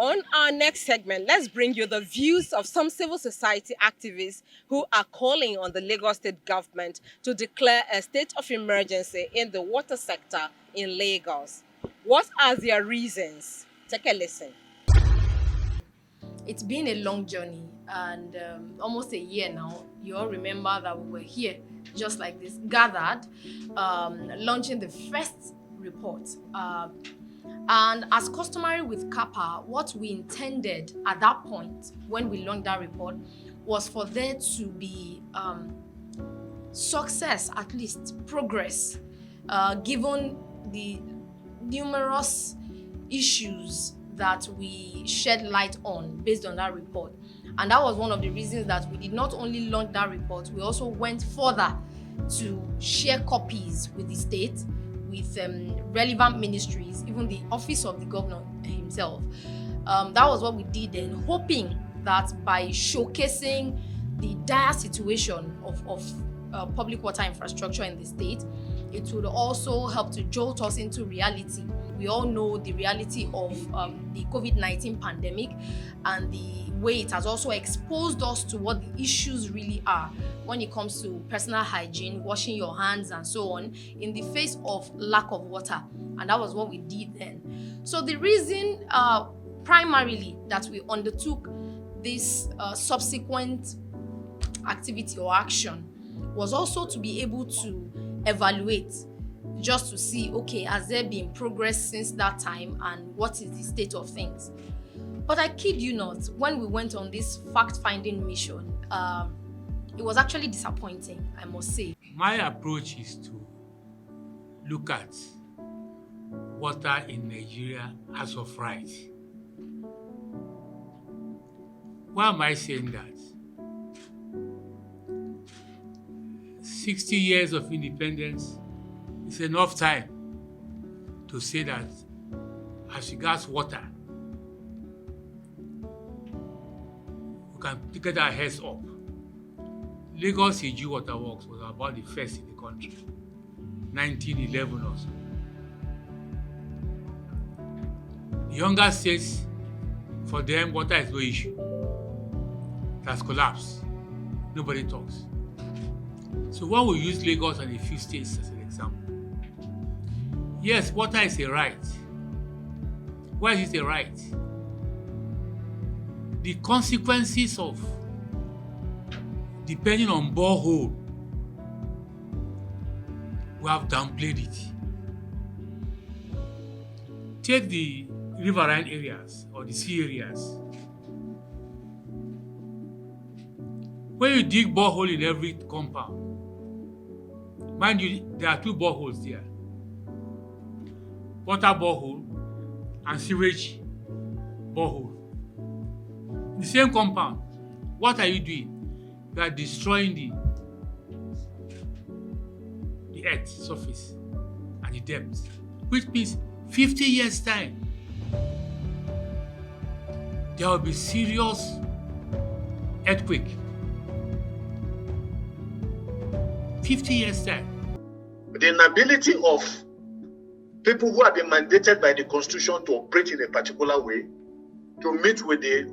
On our next segment, let's bring you the views of some civil society activists who are calling on the Lagos state government to declare a state of emergency in the water sector in Lagos. What are their reasons? Take a listen. It's been a long journey and almost a year now. You all remember that we were here just like this, gathered, launching the first report. And as customary with Kappa, what we intended at that point when we launched that report was for there to be success, at least progress, given the numerous issues that we shed light on based on that report. And that was one of the reasons that we did not only launch that report, we also went further to share copies with the state, with relevant ministries, even the office of the governor himself. That was what we did then, hoping that by showcasing the dire situation of public water infrastructure in the state, it would also help to jolt us into reality. We all know the reality of the COVID-19 pandemic and the way it has also exposed us to what the issues really are when it comes to personal hygiene, washing your hands and so on in the face of lack of water. And that was what we did then. So the reason primarily that we undertook this subsequent activity or action was also to be able to evaluate, just to see, okay, has there been progress since that time and what is the state of things? But I kid you not, when we went on this fact-finding mission, it was actually disappointing, I must say. My approach is to look at water in Nigeria as of right. Why am I saying that? 60 years of independence is enough time to say that as regards water, we can get our heads up. Lagos CG Water Works was about the first in the country, 1911 or so. The younger states, for them, water is no issue. It has collapsed. Nobody talks. So when we use Lagos and a few states as an example, yes, water is a right. Why is it a right? The consequences of depending on borehole, we have downplayed it. Take the riverine areas or the sea areas. When you dig borehole in every compound, mind you, there are two boreholes there. Water borehole and sewage borehole. In the same compound, what are you doing? You are destroying the earth surface and the depth, which means 50 years time, there will be serious earthquake. 50 years time. The inability of people who have been mandated by the Constitution to operate in a particular way, to meet with the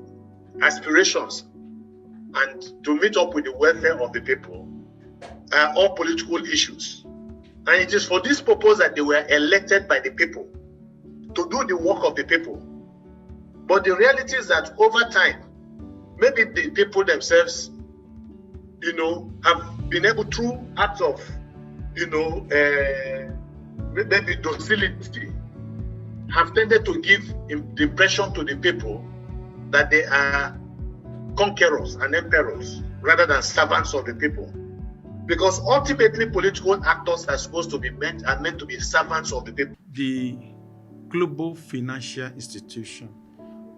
aspirations and to meet up with the welfare of the people, are all political issues. And it is for this purpose that they were elected by the people, to do the work of the people. But the reality is that over time, maybe the people themselves, have been able, through acts of, maybe docility, have tended to give the impression to the people that they are conquerors and emperors rather than servants of the people. Because ultimately, political actors are supposed to be meant to be servants of the people. The global financial institution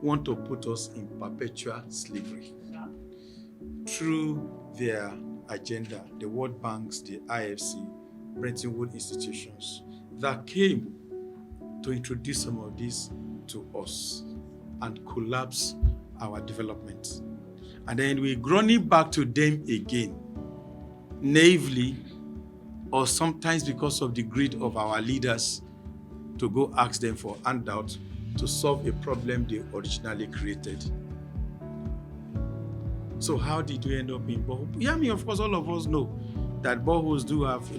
want to put us in perpetual slavery through their agenda, the World Banks, the IFC, Bretton Woods institutions that came to introduce some of this to us and collapse our development. And then we groaning back to them again, naively, or sometimes because of the greed of our leaders, to go ask them for handouts to solve a problem they originally created. So how did we end up in borehole? Yeah, I mean, of course, all of us know that boreholes do have,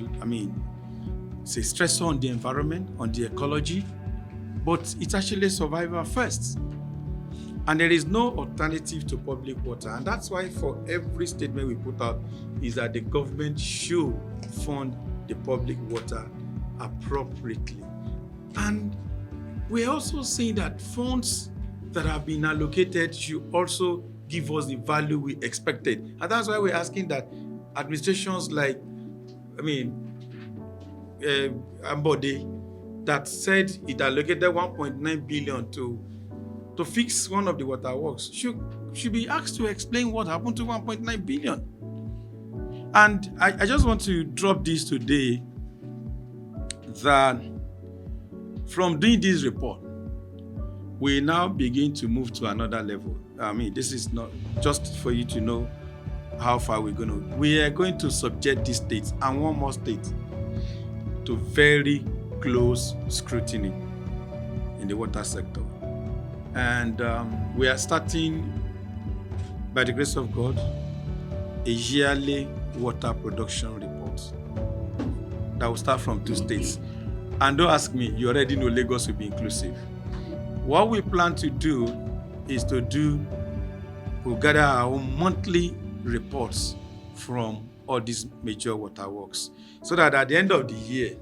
it's a stressor on the environment, on the ecology, but it's actually survival first. And there is no alternative to public water. And that's why for every statement we put out is that the government should fund the public water appropriately. And we're also saying that funds that have been allocated should also give us the value we expected. And that's why we're asking that administrations like, Ambode, that said it allocated 1.9 billion to fix one of the water works should be asked to explain what happened to 1.9 billion. And I just want to drop this today that from doing this report, we now begin to move to another level. I mean, this is not just for you to know how far we're going to. We are going to subject these states and one more state to very close scrutiny in the water sector. And we are starting, by the grace of God, a yearly water production report that will start from 2 states. And don't ask me, you already know Lagos will be inclusive. What we plan to do is we'll gather our own monthly reports from all these major water works, so that at the end of the year,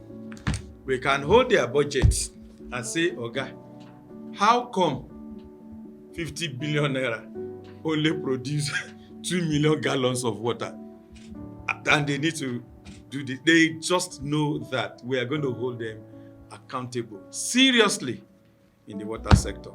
we can hold their budgets and say, Oga, how come 50 billion naira only produce 2 million gallons of water? And they need to do this. They just know that we are going to hold them accountable seriously in the water sector.